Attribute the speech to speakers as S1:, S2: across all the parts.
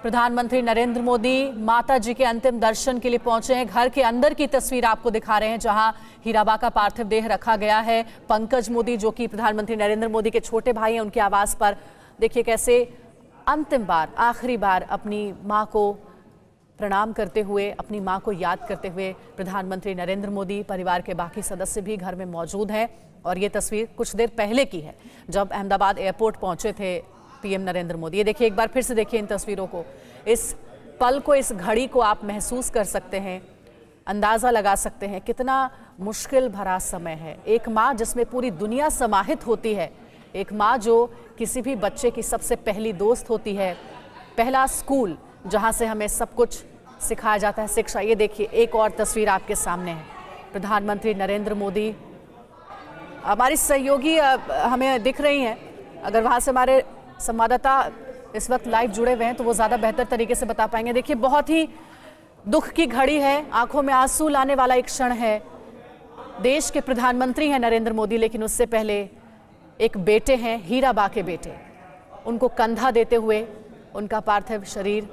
S1: प्रधानमंत्री नरेंद्र मोदी माता जी के अंतिम दर्शन के लिए पहुंचे हैं। घर के अंदर की तस्वीर आपको दिखा रहे हैं जहां हीराबा का पार्थिव देह रखा गया है। पंकज मोदी जो कि प्रधानमंत्री नरेंद्र मोदी के छोटे भाई हैं, उनके आवास पर देखिए कैसे अंतिम बार आखिरी बार अपनी मां को प्रणाम करते हुए, अपनी मां को याद करते हुए प्रधानमंत्री नरेंद्र मोदी, परिवार के बाकी सदस्य भी घर में मौजूद हैं। और ये तस्वीर कुछ देर पहले की है जब अहमदाबाद एयरपोर्ट पहुंचे थे पीएम नरेंद्र मोदी। ये देखिए, एक बार फिर से देखिए इन तस्वीरों को, इस पल को, इस घड़ी को आप महसूस कर सकते हैं, अंदाज़ा लगा सकते हैं कितना मुश्किल भरा समय है। एक माँ जिसमें पूरी दुनिया समाहित होती है, एक माँ जो किसी भी बच्चे की सबसे पहली दोस्त होती है, पहला स्कूल जहाँ से हमें सब कुछ सिखाया जाता है, शिक्षा। ये देखिए एक और तस्वीर आपके सामने है, प्रधानमंत्री नरेंद्र मोदी, हमारी सहयोगी हमें दिख रही हैं, अगर वहाँ से हमारे संवाददाता इस वक्त लाइव जुड़े हुए हैं तो वो ज़्यादा बेहतर तरीके से बता पाएंगे। देखिए बहुत ही दुख की घड़ी है, आंखों में आंसू लाने वाला एक क्षण है। देश के प्रधानमंत्री हैं नरेंद्र मोदी, लेकिन उससे पहले एक बेटे हैं, हीराबा के बेटे, उनको कंधा देते हुए उनका पार्थिव शरीर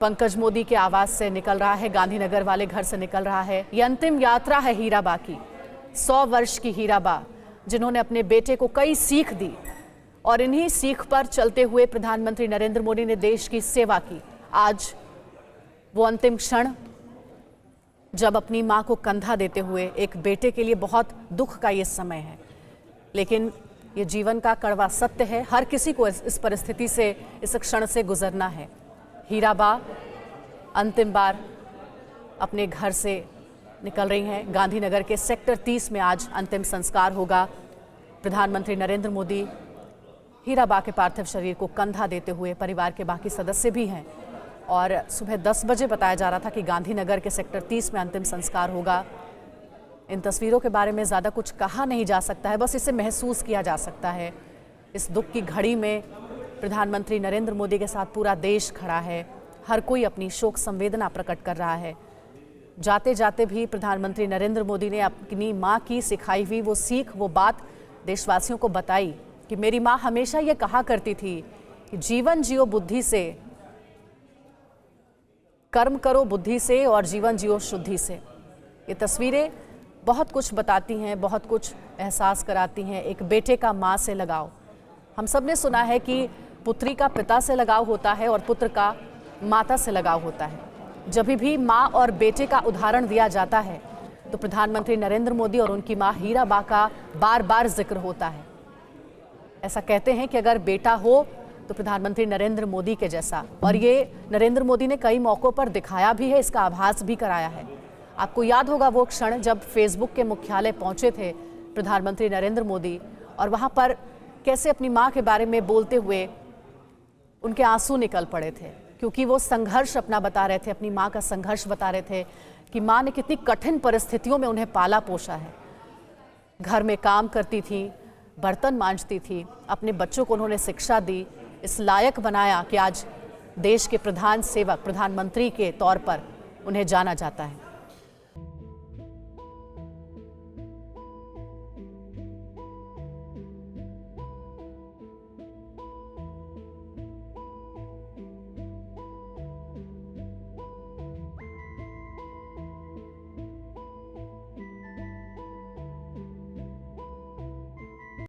S1: पंकज मोदी के आवास से निकल रहा है, गांधीनगर वाले घर से निकल रहा है। ये अंतिम यात्रा है हीराबा की, 100 वर्ष की हीराबा जिन्होंने अपने बेटे को कई सीख दी और इन्हीं सीख पर चलते हुए प्रधानमंत्री नरेंद्र मोदी ने देश की सेवा की। आज वो अंतिम क्षण जब अपनी मां को कंधा देते हुए, एक बेटे के लिए बहुत दुख का ये समय है, लेकिन ये जीवन का कड़वा सत्य है। हर किसी को इस परिस्थिति से, इस क्षण से गुजरना है। हीराबा अंतिम बार अपने घर से निकल रही हैं। गांधीनगर के सेक्टर 30 में आज अंतिम संस्कार होगा। प्रधानमंत्री नरेंद्र मोदी हीराबा के पार्थिव शरीर को कंधा देते हुए, परिवार के बाकी सदस्य भी हैं, और सुबह 10 बजे बताया जा रहा था कि गांधीनगर के सेक्टर 30 में अंतिम संस्कार होगा। इन तस्वीरों के बारे में ज़्यादा कुछ कहा नहीं जा सकता है, बस इसे महसूस किया जा सकता है। इस दुख की घड़ी में प्रधानमंत्री नरेंद्र मोदी के साथ पूरा देश खड़ा है, हर कोई अपनी शोक संवेदना प्रकट कर रहा है। जाते जाते भी प्रधानमंत्री नरेंद्र मोदी ने अपनी माँ की सिखाई हुई वो सीख, वो बात देशवासियों को बताई कि मेरी माँ हमेशा ये कहा करती थी कि जीवन जियो बुद्धि से, कर्म करो बुद्धि से और जीवन जियो शुद्धि से। ये तस्वीरें बहुत कुछ बताती हैं, बहुत कुछ एहसास कराती हैं। एक बेटे का माँ से लगाव, हम सब ने सुना है कि पुत्री का पिता से लगाव होता है और पुत्र का माता से लगाव होता है। जब भी माँ और बेटे का उदाहरण दिया जाता है तो प्रधानमंत्री नरेंद्र मोदी और उनकी माँ हीराबा का बार बार जिक्र होता है। ऐसा कहते हैं कि अगर बेटा हो तो प्रधानमंत्री नरेंद्र मोदी के जैसा, और ये नरेंद्र मोदी ने कई मौक़ों पर दिखाया भी है, इसका आभास भी कराया है। आपको याद होगा वो क्षण जब फेसबुक के मुख्यालय पहुंचे थे प्रधानमंत्री नरेंद्र मोदी, और वहां पर कैसे अपनी मां के बारे में बोलते हुए उनके आंसू निकल पड़े थे, क्योंकि वो संघर्ष अपना बता रहे थे, अपनी मां का संघर्ष बता रहे थे कि मां ने कितनी कठिन परिस्थितियों में उन्हें पाला पोसा है। घर में काम करती थी, बर्तन मांजती थी, अपने बच्चों को उन्होंने शिक्षा दी, इस लायक बनाया कि आज देश के प्रधान सेवक, प्रधानमंत्री के तौर पर उन्हें जाना जाता है।